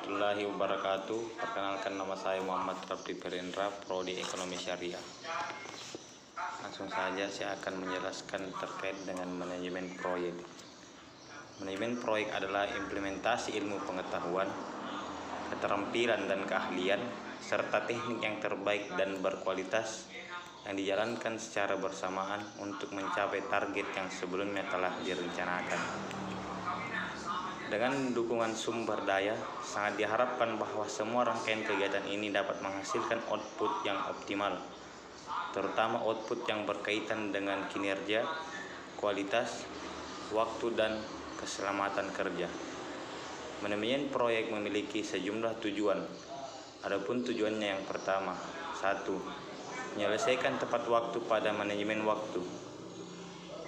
warahmatullahi wabarakatuh. Perkenalkan, nama saya Muhammad Rabdi Perendra, Prodi Ekonomi Syariah. Langsung saja saya akan menjelaskan terkait dengan manajemen proyek. Manajemen proyek adalah implementasi ilmu pengetahuan, keterampilan dan keahlian, serta teknik yang terbaik dan berkualitas yang dijalankan secara bersamaan untuk mencapai target yang sebelumnya telah direncanakan. Dengan dukungan sumber daya, sangat diharapkan bahwa semua rangkaian kegiatan ini dapat menghasilkan output yang optimal, terutama output yang berkaitan dengan kinerja, kualitas, waktu, dan keselamatan kerja. Manajemen proyek memiliki sejumlah tujuan. Adapun tujuannya yang pertama, 1. Menyelesaikan tepat waktu pada manajemen waktu.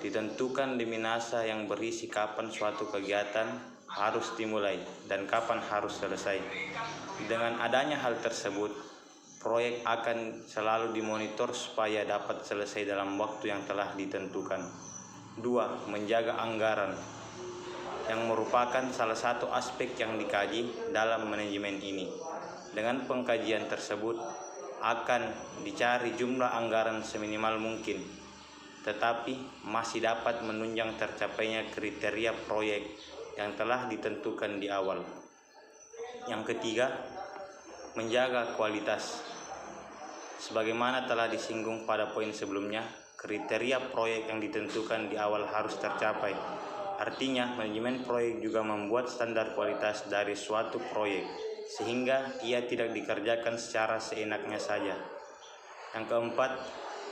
Ditentukan di minasa yang berisi kapan suatu kegiatan harus dimulai dan kapan harus selesai. Dengan adanya hal tersebut, proyek akan selalu dimonitor supaya dapat selesai dalam waktu yang telah ditentukan. 2. Menjaga anggaran, yang merupakan salah satu aspek yang dikaji dalam manajemen ini. Dengan pengkajian tersebut akan dicari jumlah anggaran seminimal mungkin, tetapi masih dapat menunjang tercapainya kriteria proyek yang telah ditentukan di awal. Yang ketiga, menjaga kualitas. Sebagaimana telah disinggung pada poin sebelumnya, kriteria proyek yang ditentukan di awal harus tercapai. Artinya, manajemen proyek juga membuat standar kualitas dari suatu proyek, sehingga ia tidak dikerjakan secara seenaknya saja. Yang keempat,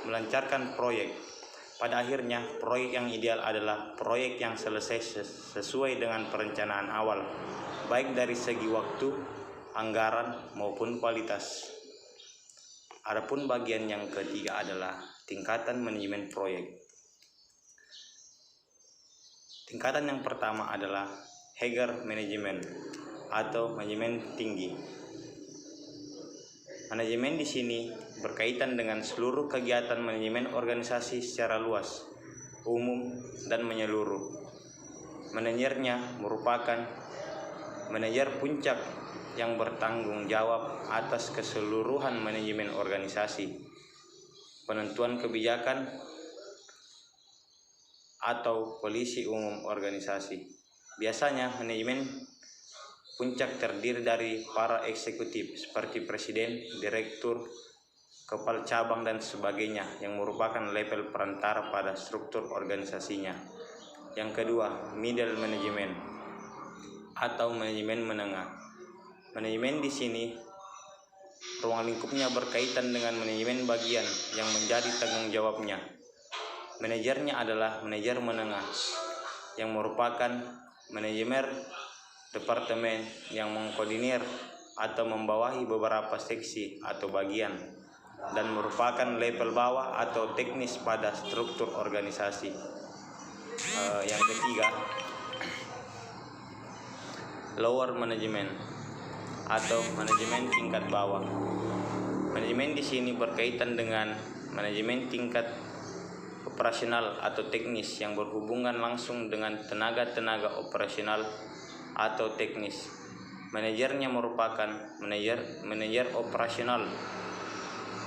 melancarkan proyek. Pada akhirnya, proyek yang ideal adalah proyek yang selesai sesuai dengan perencanaan awal, baik dari segi waktu, anggaran, maupun kualitas. Adapun bagian yang ketiga adalah tingkatan manajemen proyek. Tingkatan yang pertama adalah higher management atau manajemen tinggi. Manajemen di sini berkaitan dengan seluruh kegiatan manajemen organisasi secara luas, umum, dan menyeluruh. Manajernya merupakan manajer puncak yang bertanggung jawab atas keseluruhan manajemen organisasi, penentuan kebijakan, atau polisi umum organisasi. Biasanya manajemen puncak terdiri dari para eksekutif seperti presiden, direktur, kepala cabang, dan sebagainya yang merupakan level perantara pada struktur organisasinya. Yang kedua, middle management atau manajemen menengah. Manajemen di sini ruang lingkupnya berkaitan dengan manajemen bagian yang menjadi tanggung jawabnya. Manajernya adalah manajer menengah yang merupakan manajemen departemen yang mengkoordinir atau membawahi beberapa seksi atau bagian dan merupakan level bawah atau teknis pada struktur organisasi. Yang ketiga, lower management atau manajemen tingkat bawah. Manajemen di sini berkaitan dengan manajemen tingkat operasional atau teknis yang berhubungan langsung dengan tenaga-tenaga operasional atau teknis. Manajernya merupakan manajer operasional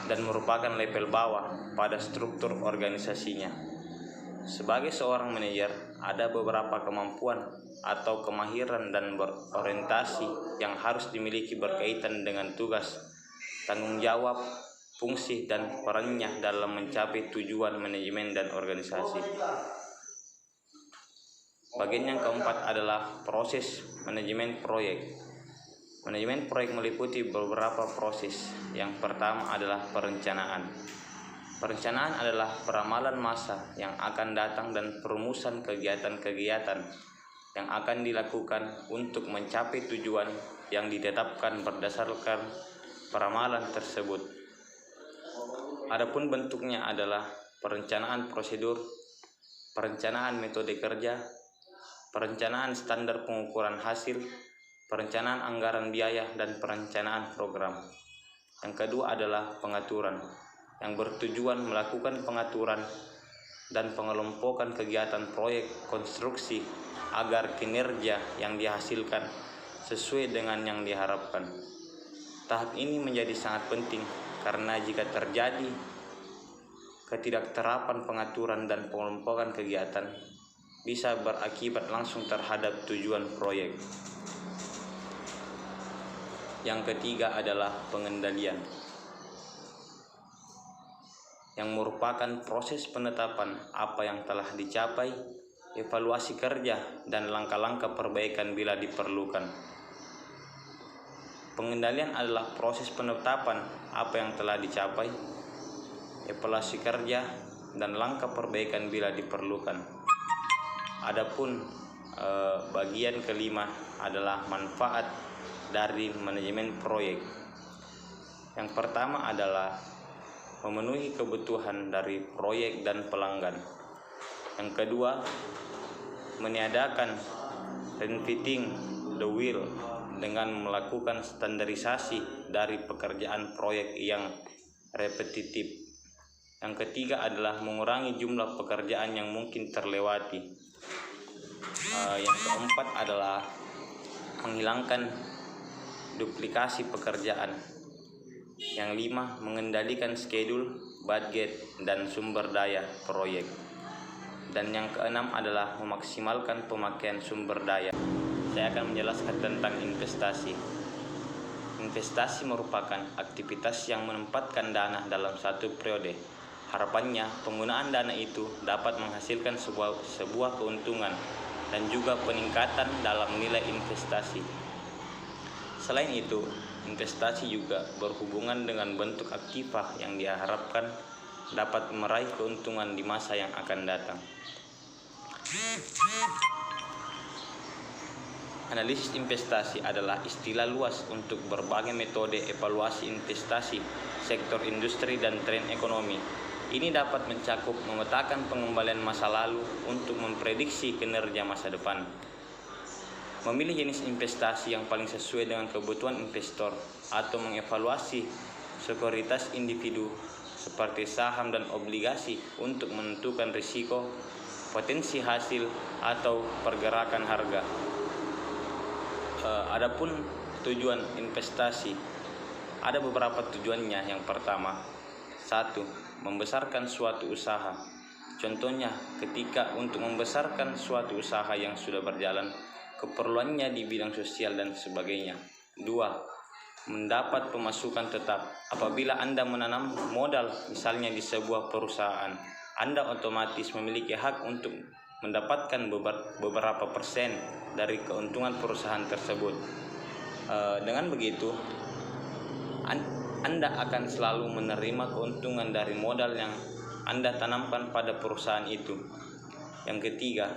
dan merupakan level bawah pada struktur organisasinya. Sebagai seorang manajer, ada beberapa kemampuan atau kemahiran dan berorientasi yang harus dimiliki berkaitan dengan tugas, tanggung jawab, fungsi, dan perannya dalam mencapai tujuan manajemen dan organisasi. Bagian yang keempat adalah proses manajemen proyek. Manajemen proyek meliputi beberapa proses. Yang pertama adalah perencanaan. Perencanaan adalah peramalan masa yang akan datang dan perumusan kegiatan-kegiatan yang akan dilakukan untuk mencapai tujuan yang ditetapkan berdasarkan peramalan tersebut. Adapun bentuknya adalah perencanaan prosedur, perencanaan metode kerja, perencanaan standar pengukuran hasil, perencanaan anggaran biaya, dan perencanaan program. Yang kedua adalah pengaturan, yang bertujuan melakukan pengaturan dan pengelompokan kegiatan proyek konstruksi agar kinerja yang dihasilkan sesuai dengan yang diharapkan. Tahap ini menjadi sangat penting karena jika terjadi ketidakterapan pengaturan dan pengelompokan kegiatan, bisa berakibat langsung terhadap tujuan proyek. Yang ketiga adalah pengendalian, yang merupakan proses penetapan apa yang telah dicapai, evaluasi kerja, dan langkah-langkah perbaikan bila diperlukan. Pengendalian adalah proses penetapan apa yang telah dicapai, evaluasi kerja, dan langkah perbaikan bila diperlukan. Adapun bagian kelima adalah manfaat dari manajemen proyek. Yang pertama adalah memenuhi kebutuhan dari proyek dan pelanggan. Yang kedua, meniadakan reinventing the wheel dengan melakukan standarisasi dari pekerjaan proyek yang repetitif. Yang ketiga adalah mengurangi jumlah pekerjaan yang mungkin terlewati. Yang keempat adalah menghilangkan duplikasi pekerjaan. Yang lima, mengendalikan schedule, budget, dan sumber daya proyek. Dan yang keenam adalah memaksimalkan pemakaian sumber daya. Saya akan menjelaskan tentang investasi. Investasi merupakan aktivitas yang menempatkan dana dalam satu periode. Harapannya, penggunaan dana itu dapat menghasilkan sebuah keuntungan dan juga peningkatan dalam nilai investasi. Selain itu, investasi juga berhubungan dengan bentuk aktiva yang diharapkan dapat meraih keuntungan di masa yang akan datang. Analisis investasi adalah istilah luas untuk berbagai metode evaluasi investasi, sektor industri, dan tren ekonomi. Ini dapat mencakup memetakan pengembalian masa lalu untuk memprediksi kinerja masa depan, memilih jenis investasi yang paling sesuai dengan kebutuhan investor, atau mengevaluasi sekuritas individu seperti saham dan obligasi untuk menentukan risiko, potensi hasil, atau pergerakan harga. Adapun tujuan investasi, ada beberapa tujuannya. Yang pertama, 1. Membesarkan suatu usaha. Contohnya, ketika untuk membesarkan suatu usaha yang sudah berjalan, keperluannya di bidang sosial dan sebagainya. 2. Mendapat pemasukan tetap. Apabila Anda menanam modal misalnya di sebuah perusahaan, Anda otomatis memiliki hak untuk mendapatkan beberapa persen dari keuntungan perusahaan tersebut. Dengan begitu, Anda akan selalu menerima keuntungan dari modal yang Anda tanamkan pada perusahaan itu. Yang ketiga,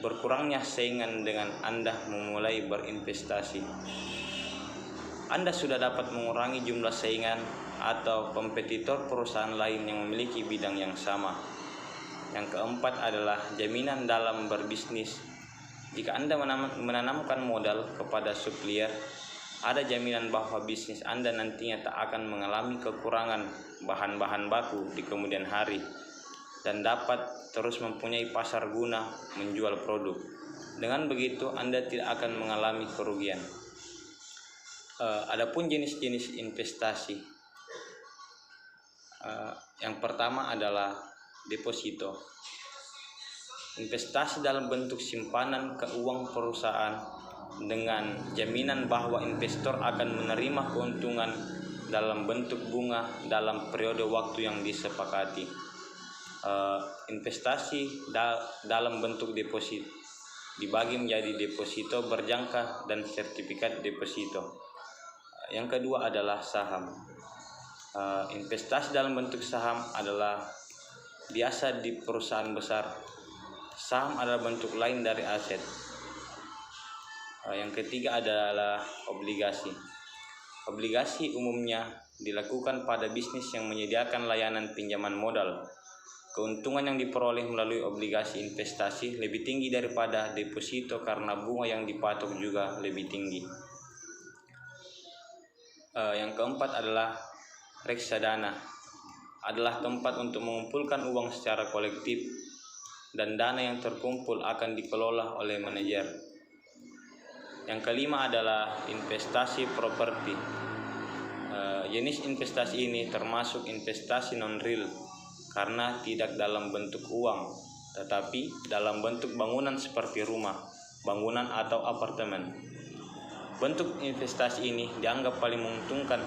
berkurangnya saingan dengan Anda memulai berinvestasi. Anda sudah dapat mengurangi jumlah saingan atau kompetitor perusahaan lain yang memiliki bidang yang sama. Yang keempat adalah jaminan dalam berbisnis. Jika Anda menanamkan modal kepada supplier, ada jaminan bahwa bisnis Anda nantinya tak akan mengalami kekurangan bahan-bahan baku di kemudian hari dan dapat terus mempunyai pasar guna menjual produk. Dengan begitu, Anda tidak akan mengalami kerugian. Adapun jenis-jenis investasi, yang pertama adalah deposito. Investasi dalam bentuk simpanan keuangan perusahaan dengan jaminan bahwa investor akan menerima keuntungan dalam bentuk bunga dalam periode waktu yang disepakati. Investasi dalam bentuk deposito dibagi menjadi deposito berjangka dan sertifikat deposito. Yang kedua adalah saham. Investasi dalam bentuk saham adalah biasa di perusahaan besar. Saham adalah bentuk lain dari aset. Yang ketiga adalah obligasi. Obligasi umumnya dilakukan pada bisnis yang menyediakan layanan pinjaman modal. Keuntungan yang diperoleh melalui obligasi investasi lebih tinggi daripada deposito karena bunga yang dipatok juga lebih tinggi. Yang keempat adalah reksadana. Adalah tempat untuk mengumpulkan uang secara kolektif dan dana yang terkumpul akan dikelola oleh manajer. Yang kelima adalah investasi properti. Jenis investasi ini termasuk investasi non-real karena tidak dalam bentuk uang, tetapi dalam bentuk bangunan seperti rumah, bangunan atau apartemen. Bentuk investasi ini dianggap paling menguntungkan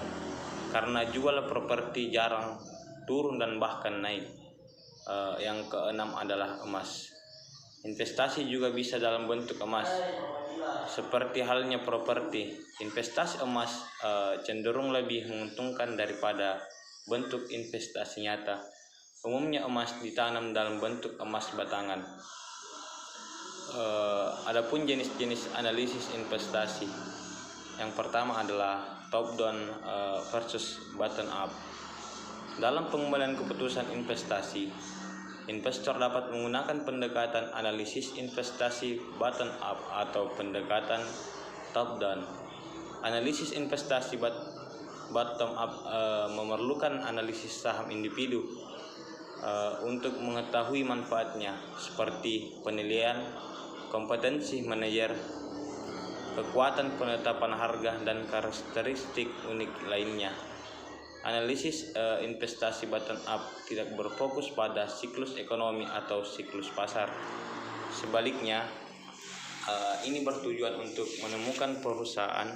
karena jual properti jarang turun dan bahkan naik. Yang keenam adalah emas. Investasi juga bisa dalam bentuk emas. Seperti halnya properti, investasi emas cenderung lebih menguntungkan daripada bentuk investasi nyata. Umumnya emas ditanam dalam bentuk emas batangan. Adapun jenis-jenis analisis investasi. Yang pertama adalah top down versus bottom up. Dalam pengambilan keputusan investasi, investor dapat menggunakan pendekatan analisis investasi bottom up atau pendekatan top down. Analisis investasi bottom up memerlukan analisis saham individu untuk mengetahui manfaatnya, seperti penilaian kompetensi manajer, kekuatan penetapan harga, dan karakteristik unik lainnya. Analisis investasi bottom up tidak berfokus pada siklus ekonomi atau siklus pasar. Sebaliknya, ini bertujuan untuk menemukan perusahaan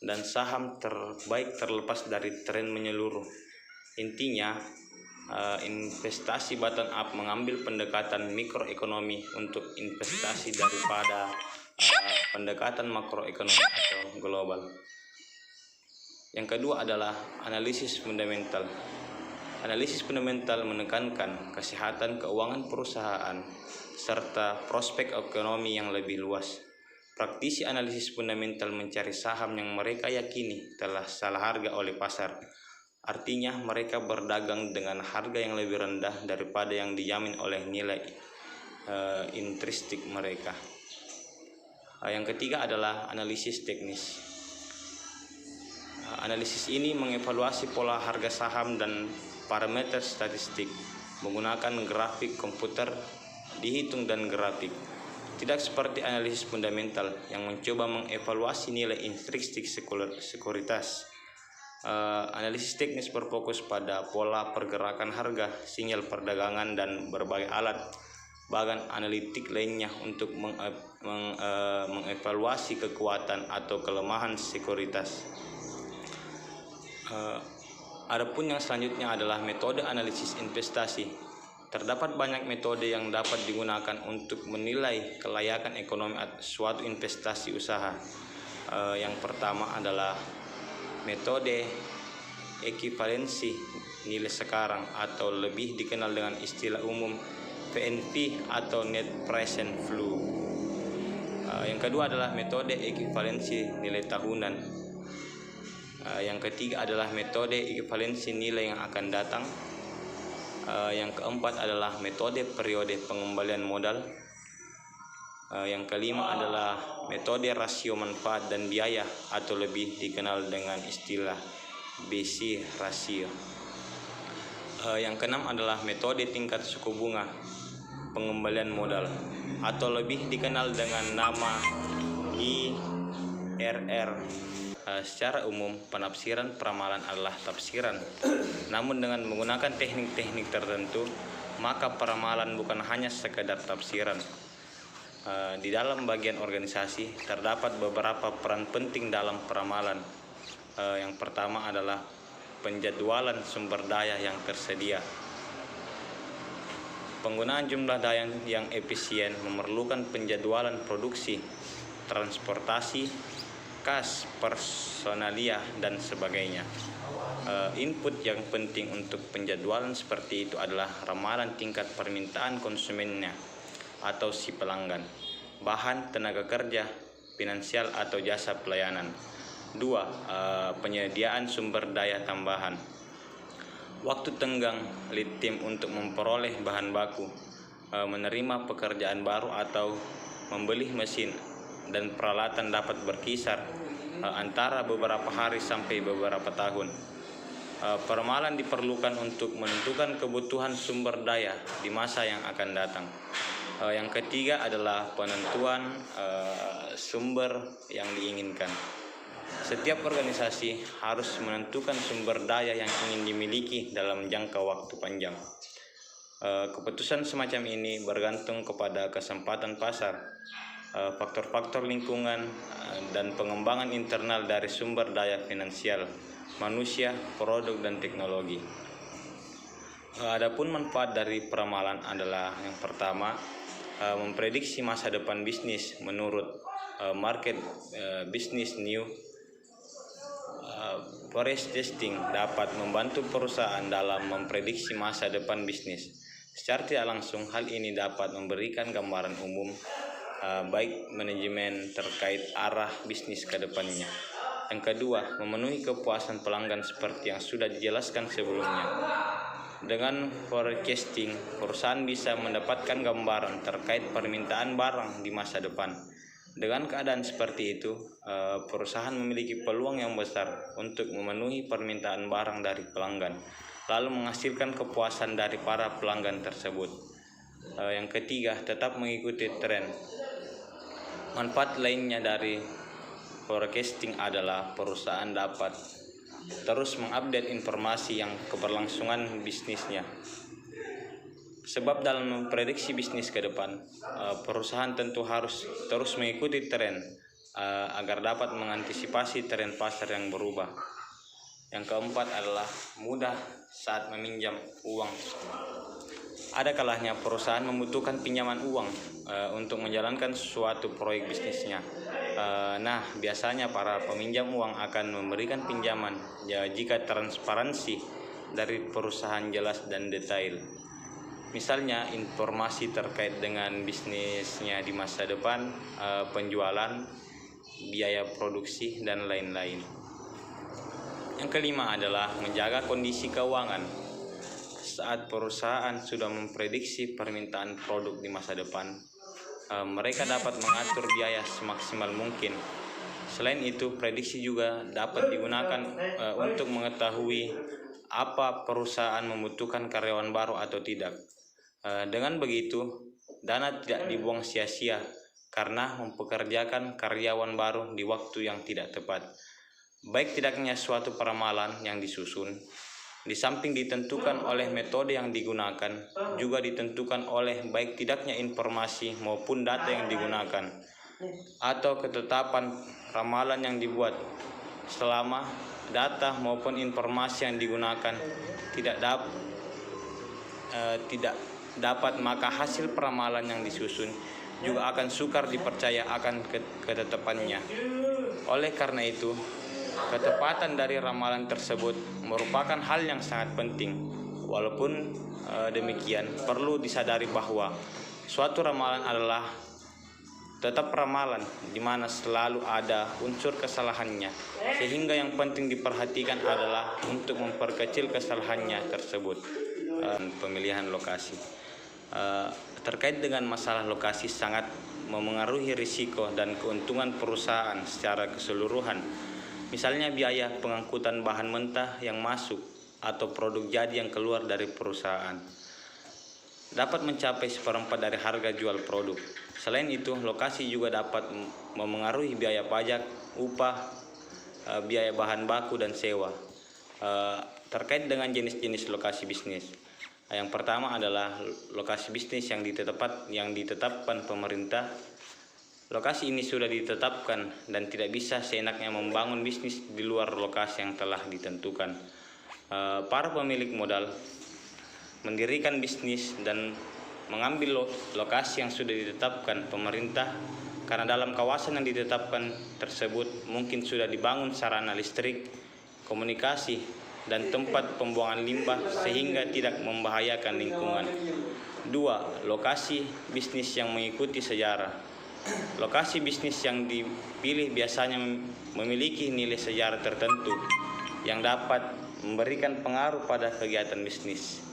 dan saham terbaik terlepas dari tren menyeluruh. Intinya, investasi bottom up mengambil pendekatan mikroekonomi untuk investasi daripada pendekatan makroekonomi atau global. Yang kedua adalah analisis fundamental. Analisis fundamental menekankan kesehatan keuangan perusahaan serta prospek ekonomi yang lebih luas. Praktisi analisis fundamental mencari saham yang mereka yakini telah salah harga oleh pasar. Artinya mereka berdagang dengan harga yang lebih rendah daripada yang dijamin oleh nilai intrinsik mereka. Yang ketiga adalah analisis teknis. Analisis ini mengevaluasi pola harga saham dan parameter statistik menggunakan grafik komputer, dihitung dan grafik. Tidak seperti analisis fundamental yang mencoba mengevaluasi nilai intrinsik sekuritas. Analisis teknis berfokus pada pola pergerakan harga, sinyal perdagangan, dan berbagai alat bagan analitik lainnya untuk mengevaluasi kekuatan atau kelemahan sekuritas. Adapun yang selanjutnya adalah metode analisis investasi. Terdapat banyak metode yang dapat digunakan untuk menilai kelayakan ekonomi suatu investasi usaha. Yang pertama adalah metode ekivalensi nilai sekarang atau lebih dikenal dengan istilah umum PNP atau Net Present Value. Yang kedua adalah metode ekivalensi nilai tahunan. Yang ketiga adalah metode ekivalensi nilai yang akan datang. Yang keempat adalah metode periode pengembalian modal. Yang kelima adalah metode rasio manfaat dan biaya atau lebih dikenal dengan istilah BC rasio. Yang keenam adalah metode tingkat suku bunga pengembalian modal atau lebih dikenal dengan nama IRR. Secara umum, penafsiran peramalan adalah tafsiran. Namun dengan menggunakan teknik-teknik tertentu, maka peramalan bukan hanya sekedar tafsiran. Di dalam bagian organisasi terdapat beberapa peran penting dalam peramalan. Yang pertama adalah penjadwalan sumber daya yang tersedia. Penggunaan jumlah daya yang efisien memerlukan penjadwalan produksi, transportasi, kas, personalia, dan sebagainya. Input yang penting untuk penjadwalan seperti itu adalah ramalan tingkat permintaan konsumennya atau si pelanggan, bahan, tenaga kerja, finansial atau jasa pelayanan. 2. Penyediaan sumber daya tambahan. Waktu tenggang lead time untuk memperoleh bahan baku, menerima pekerjaan baru atau membeli mesin dan peralatan dapat berkisar antara beberapa hari sampai beberapa tahun. Peramalan diperlukan untuk menentukan kebutuhan sumber daya di masa yang akan datang. Yang ketiga adalah penentuan sumber yang diinginkan. Setiap organisasi harus menentukan sumber daya yang ingin dimiliki dalam jangka waktu panjang. Keputusan semacam ini bergantung kepada kesempatan pasar, faktor-faktor lingkungan, dan pengembangan internal dari sumber daya finansial, manusia, produk, dan teknologi. Adapun manfaat dari peramalan adalah yang pertama, memprediksi masa depan bisnis menurut market business new. Forest testing dapat membantu perusahaan dalam memprediksi masa depan bisnis. Secara tidak langsung, hal ini dapat memberikan gambaran umum baik manajemen terkait arah bisnis ke depannya. Yang kedua, memenuhi kepuasan pelanggan seperti yang sudah dijelaskan sebelumnya. Dengan forecasting, perusahaan bisa mendapatkan gambaran terkait permintaan barang di masa depan. Dengan keadaan seperti itu, perusahaan memiliki peluang yang besar untuk memenuhi permintaan barang dari pelanggan, lalu menghasilkan kepuasan dari para pelanggan tersebut. Yang ketiga, tetap mengikuti tren. Manfaat lainnya dari forecasting adalah perusahaan dapat terus mengupdate informasi yang keberlangsungan bisnisnya. Sebab dalam memprediksi bisnis ke depan, perusahaan tentu harus terus mengikuti tren agar dapat mengantisipasi tren pasar yang berubah. Yang keempat adalah mudah saat meminjam uang. Ada kalanya perusahaan membutuhkan pinjaman uang untuk menjalankan suatu proyek bisnisnya. Nah, biasanya para peminjam uang akan memberikan pinjaman jika transparansi dari perusahaan jelas dan detail. Misalnya informasi terkait dengan bisnisnya di masa depan, penjualan, biaya produksi, dan lain-lain. Yang kelima adalah menjaga kondisi keuangan. Saat perusahaan sudah memprediksi permintaan produk di masa depan, mereka dapat mengatur biaya semaksimal mungkin. Selain itu, prediksi juga dapat digunakan untuk mengetahui apa perusahaan membutuhkan karyawan baru atau tidak. Dengan begitu, dana tidak dibuang sia-sia karena mempekerjakan karyawan baru di waktu yang tidak tepat. Baik tidaknya suatu peramalan yang disusun, di samping ditentukan oleh metode yang digunakan, juga ditentukan oleh baik tidaknya informasi maupun data yang digunakan, atau ketetapan ramalan yang dibuat. Selama data maupun informasi yang digunakan tidak dapat, maka hasil peramalan yang disusun juga akan sukar dipercaya akan ketetapannya. Oleh karena itu, ketepatan dari ramalan tersebut merupakan hal yang sangat penting. Walaupun demikian, perlu disadari bahwa suatu ramalan adalah tetap ramalan, di mana selalu ada unsur kesalahannya, sehingga yang penting diperhatikan adalah untuk memperkecil kesalahannya tersebut. Pemilihan lokasi terkait dengan masalah lokasi sangat memengaruhi risiko dan keuntungan perusahaan secara keseluruhan. Misalnya biaya pengangkutan bahan mentah yang masuk atau produk jadi yang keluar dari perusahaan dapat mencapai 1/4 dari harga jual produk. Selain itu, lokasi juga dapat memengaruhi biaya pajak, upah, biaya bahan baku, dan sewa. Terkait dengan jenis-jenis lokasi bisnis, yang pertama adalah lokasi bisnis yang ditetapkan pemerintah. Lokasi ini sudah ditetapkan dan tidak bisa seenaknya membangun bisnis di luar lokasi yang telah ditentukan. Para pemilik modal mendirikan bisnis dan mengambil lokasi yang sudah ditetapkan pemerintah, karena dalam kawasan yang ditetapkan tersebut mungkin sudah dibangun sarana listrik, komunikasi, dan tempat pembuangan limbah sehingga tidak membahayakan lingkungan. 2. Lokasi bisnis yang mengikuti sejarah. Lokasi bisnis yang dipilih biasanya memiliki nilai sejarah tertentu yang dapat memberikan pengaruh pada kegiatan bisnis.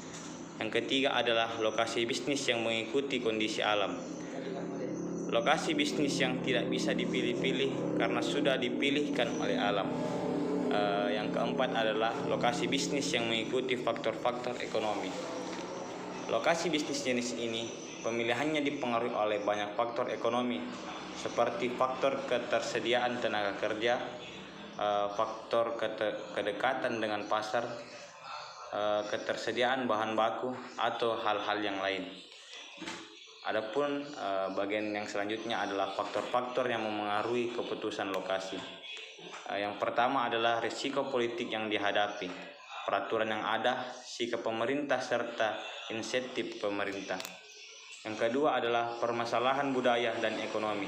Yang ketiga adalah lokasi bisnis yang mengikuti kondisi alam. Lokasi bisnis yang tidak bisa dipilih-pilih karena sudah dipilihkan oleh alam. Yang keempat adalah lokasi bisnis yang mengikuti faktor-faktor ekonomi. Lokasi bisnis jenis ini pemilihannya dipengaruhi oleh banyak faktor ekonomi seperti faktor ketersediaan tenaga kerja, faktor kedekatan dengan pasar, ketersediaan bahan baku, atau hal-hal yang lain. Adapun bagian yang selanjutnya adalah faktor-faktor yang memengaruhi keputusan lokasi. Yang pertama adalah risiko politik yang dihadapi, peraturan yang ada, sikap pemerintah, serta insentif pemerintah. Yang kedua adalah permasalahan budaya dan ekonomi,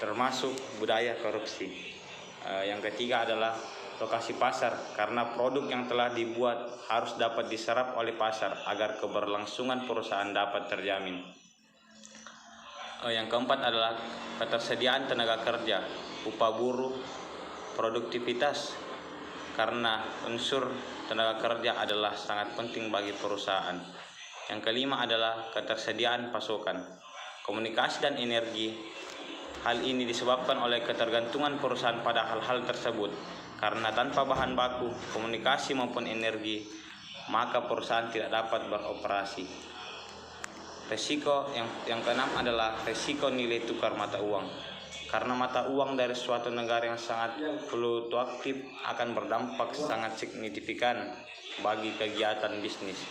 termasuk budaya korupsi. Yang ketiga adalah lokasi pasar, karena produk yang telah dibuat harus dapat diserap oleh pasar agar keberlangsungan perusahaan dapat terjamin. Yang keempat adalah ketersediaan tenaga kerja, upah buruh, produktivitas, karena unsur tenaga kerja adalah sangat penting bagi perusahaan. Yang kelima adalah ketersediaan pasokan, komunikasi dan energi. Hal ini disebabkan oleh ketergantungan perusahaan pada hal-hal tersebut, karena tanpa bahan baku, komunikasi maupun energi, maka perusahaan tidak dapat beroperasi. Resiko yang keenam adalah resiko nilai tukar mata uang, karena mata uang dari suatu negara yang sangat fluktuatif akan berdampak sangat signifikan bagi kegiatan bisnis.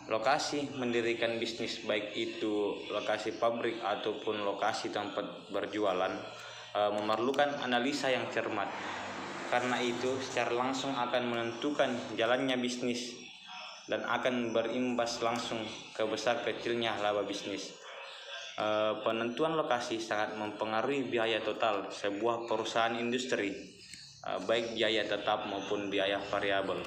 Lokasi mendirikan bisnis, baik itu lokasi pabrik ataupun lokasi tempat berjualan, memerlukan analisa yang cermat. Karena itu secara langsung akan menentukan jalannya bisnis dan akan berimbas langsung ke besar kecilnya laba bisnis. Penentuan lokasi sangat mempengaruhi biaya total sebuah perusahaan industri, baik biaya tetap maupun biaya variabel.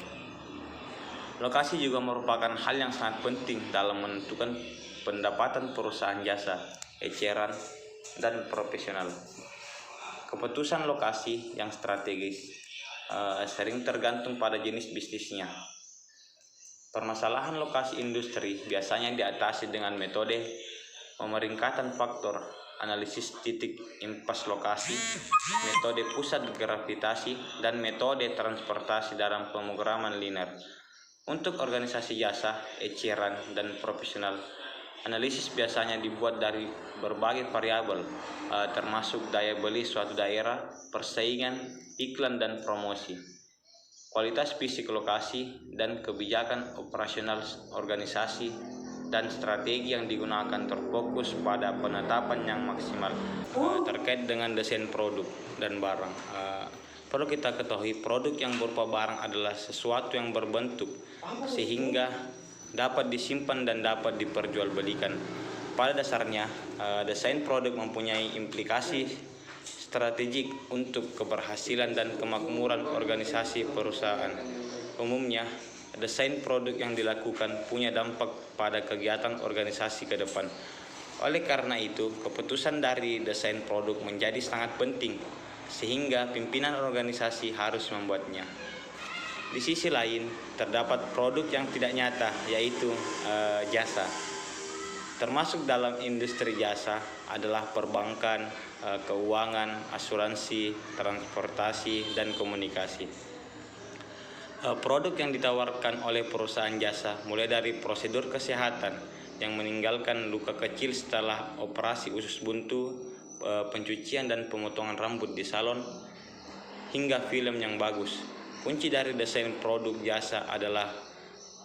Lokasi juga merupakan hal yang sangat penting dalam menentukan pendapatan perusahaan jasa, eceran, dan profesional. Keputusan lokasi yang strategis sering tergantung pada jenis bisnisnya. Permasalahan lokasi industri biasanya diatasi dengan metode pemeringkatan faktor, analisis titik impas lokasi, metode pusat gravitasi, dan metode transportasi dalam pemrograman linear. Untuk organisasi jasa, eceran, dan profesional, analisis biasanya dibuat dari berbagai variabel, termasuk daya beli suatu daerah, persaingan, iklan dan promosi, kualitas fisik lokasi, dan kebijakan operasional organisasi, dan strategi yang digunakan terfokus pada penetapan yang maksimal. Terkait dengan desain produk dan barang, perlu kita ketahui produk yang berupa barang adalah sesuatu yang berbentuk sehingga dapat disimpan dan dapat diperjualbelikan. Pada dasarnya, desain produk mempunyai implikasi strategik untuk keberhasilan dan kemakmuran organisasi perusahaan. Umumnya, desain produk yang dilakukan punya dampak pada kegiatan organisasi ke depan. Oleh karena itu, keputusan dari desain produk menjadi sangat penting, sehingga pimpinan organisasi harus membuatnya. Di sisi lain, terdapat produk yang tidak nyata, yaitu jasa. Termasuk dalam industri jasa adalah perbankan, keuangan, asuransi, transportasi, dan komunikasi. Produk yang ditawarkan oleh perusahaan jasa mulai dari prosedur kesehatan yang meninggalkan luka kecil setelah operasi usus buntu, pencucian dan pemotongan rambut di salon, hingga film yang bagus. Kunci dari desain produk jasa adalah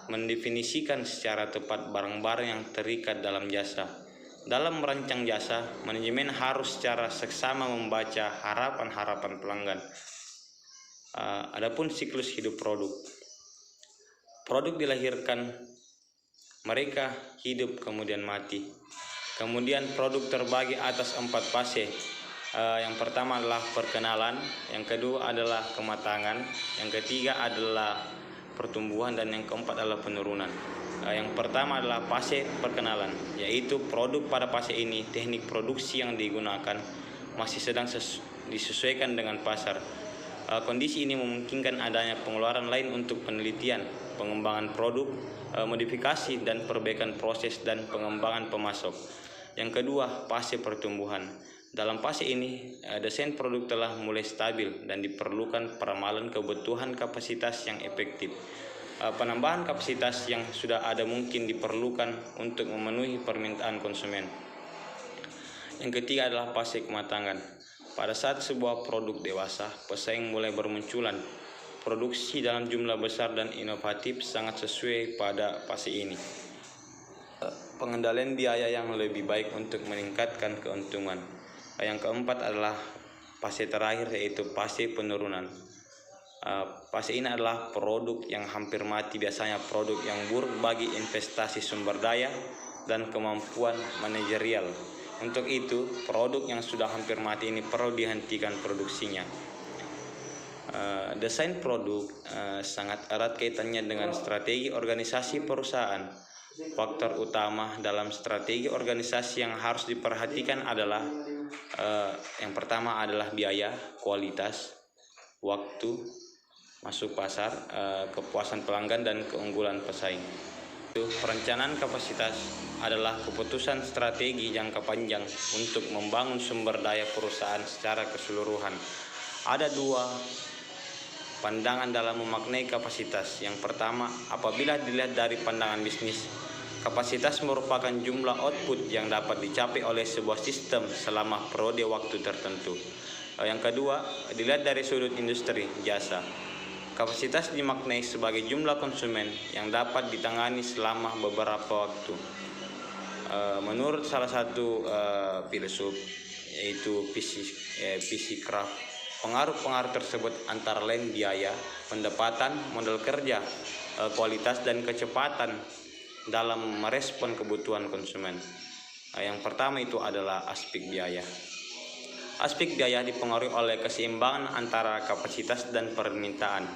mendefinisikan secara tepat barang-barang yang terikat dalam jasa. Dalam merancang jasa, manajemen harus secara seksama membaca harapan-harapan pelanggan. Adapun siklus hidup produk. Produk dilahirkan, mereka hidup kemudian mati. Kemudian produk terbagi atas 4 fase. Yang pertama adalah perkenalan, yang kedua adalah kematangan, yang ketiga adalah pertumbuhan, dan yang keempat adalah penurunan. Yang pertama adalah fase perkenalan, yaitu produk pada fase ini teknik produksi yang digunakan masih sedang disesuaikan dengan pasar. Kondisi ini memungkinkan adanya pengeluaran lain untuk penelitian, pengembangan produk, modifikasi dan perbaikan proses dan pengembangan pemasok. Yang kedua, fase pertumbuhan. Dalam fase ini, desain produk telah mulai stabil dan diperlukan peramalan kebutuhan kapasitas yang efektif. penambahan kapasitas yang sudah ada mungkin diperlukan untuk memenuhi permintaan konsumen. Yang ketiga adalah fase kematangan. Pada saat sebuah produk dewasa, pesaing mulai bermunculan. Produksi dalam jumlah besar dan inovatif sangat sesuai pada fase ini. Pengendalian biaya yang lebih baik untuk meningkatkan keuntungan. Yang keempat adalah fase terakhir, yaitu fase penurunan. Fase ini adalah produk yang hampir mati, biasanya produk yang buruk bagi investasi sumber daya dan kemampuan manajerial. Untuk itu, produk yang sudah hampir mati ini perlu dihentikan produksinya. Desain produk sangat erat kaitannya dengan strategi organisasi perusahaan. Faktor utama dalam strategi organisasi yang harus diperhatikan adalah yang pertama adalah biaya, kualitas, waktu masuk pasar, kepuasan pelanggan, dan keunggulan pesaing. Perencanaan kapasitas adalah keputusan strategi jangka panjang untuk membangun sumber daya perusahaan secara keseluruhan. Ada dua pandangan dalam memaknai kapasitas. Yang pertama, apabila dilihat dari pandangan bisnis, kapasitas merupakan jumlah output yang dapat dicapai oleh sebuah sistem selama periode waktu tertentu. Yang kedua, dilihat dari sudut industri jasa. Kapasitas dimaknai sebagai jumlah konsumen yang dapat ditangani selama beberapa waktu. Menurut salah satu filsuf, yaitu PC Craft, pengaruh-pengaruh tersebut antara lain biaya, pendapatan, modal kerja, kualitas, dan kecepatan dalam merespon kebutuhan konsumen. Yang pertama itu adalah aspek biaya. Aspek biaya dipengaruhi oleh keseimbangan antara kapasitas dan permintaan.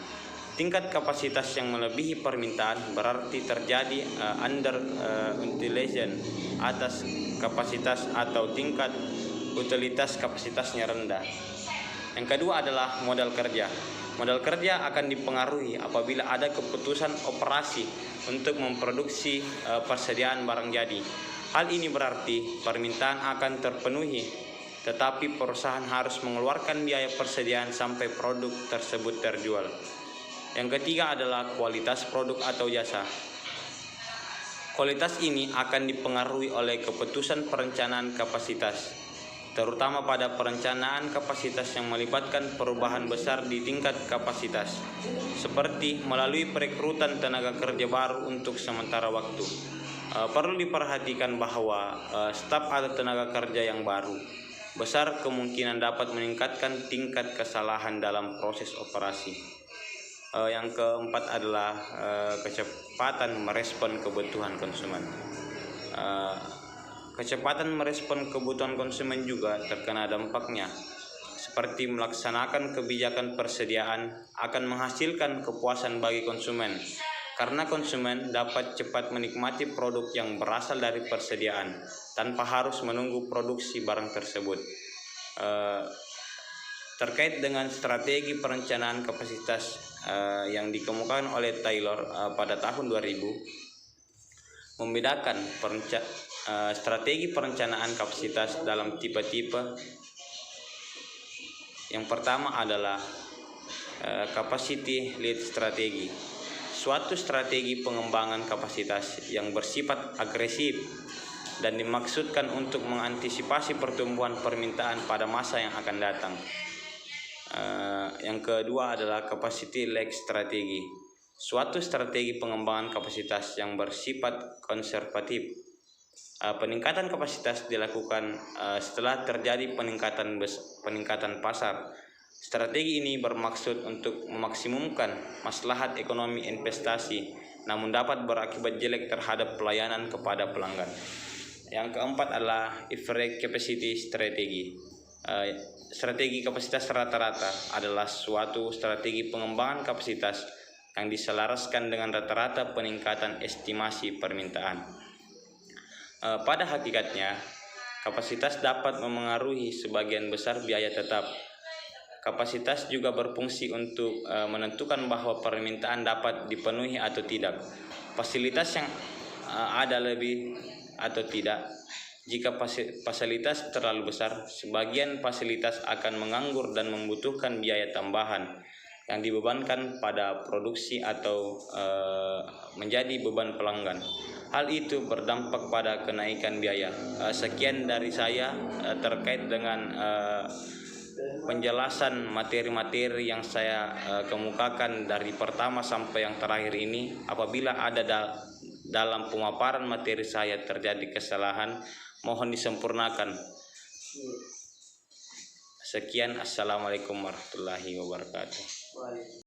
Tingkat kapasitas yang melebihi permintaan berarti terjadi underutilization atas kapasitas atau tingkat utilitas kapasitasnya rendah. Yang kedua adalah modal kerja. Modal kerja akan dipengaruhi apabila ada keputusan operasi untuk memproduksi persediaan barang jadi. Hal ini berarti permintaan akan terpenuhi, tetapi perusahaan harus mengeluarkan biaya persediaan sampai produk tersebut terjual. Yang ketiga adalah kualitas produk atau jasa. Kualitas ini akan dipengaruhi oleh keputusan perencanaan kapasitas, terutama pada perencanaan kapasitas yang melibatkan perubahan besar di tingkat kapasitas, seperti melalui perekrutan tenaga kerja baru untuk sementara waktu. Perlu diperhatikan bahwa staf atau tenaga kerja yang baru besar kemungkinan dapat meningkatkan tingkat kesalahan dalam proses operasi. Yang keempat adalah kecepatan merespon kebutuhan konsumen. Kecepatan merespon kebutuhan konsumen juga terkena dampaknya, seperti melaksanakan kebijakan persediaan akan menghasilkan kepuasan bagi konsumen, karena konsumen dapat cepat menikmati produk yang berasal dari persediaan tanpa harus menunggu produksi barang tersebut. Terkait dengan strategi perencanaan kapasitas yang dikemukakan oleh Taylor pada tahun 2000, membedakan strategi perencanaan kapasitas dalam tipe-tipe. Yang pertama adalah capacity lead strategi, suatu strategi pengembangan kapasitas yang bersifat agresif dan dimaksudkan untuk mengantisipasi pertumbuhan permintaan pada masa yang akan datang. Yang kedua adalah capacity lag strategi, suatu strategi pengembangan kapasitas yang bersifat konservatif. Peningkatan kapasitas dilakukan setelah terjadi peningkatan pasar. Strategi ini bermaksud untuk memaksimumkan maslahat ekonomi investasi, namun dapat berakibat jelek terhadap pelayanan kepada pelanggan. Yang keempat adalah average capacity strategi. Strategi kapasitas rata-rata adalah suatu strategi pengembangan kapasitas yang diselaraskan dengan rata-rata peningkatan estimasi permintaan. Pada hakikatnya, kapasitas dapat memengaruhi sebagian besar biaya tetap. Kapasitas juga berfungsi untuk menentukan bahwa permintaan dapat dipenuhi atau tidak. Fasilitas yang ada lebih atau tidak. Jika fasilitas terlalu besar, sebagian fasilitas akan menganggur dan membutuhkan biaya tambahan. yang dibebankan pada produksi atau menjadi beban pelanggan. Hal itu berdampak pada kenaikan biaya. Sekian dari saya terkait dengan penjelasan materi-materi yang saya kemukakan dari pertama sampai yang terakhir ini. Apabila ada dalam pemaparan materi saya terjadi kesalahan, mohon disempurnakan. Sekian, assalamualaikum warahmatullahi wabarakatuh.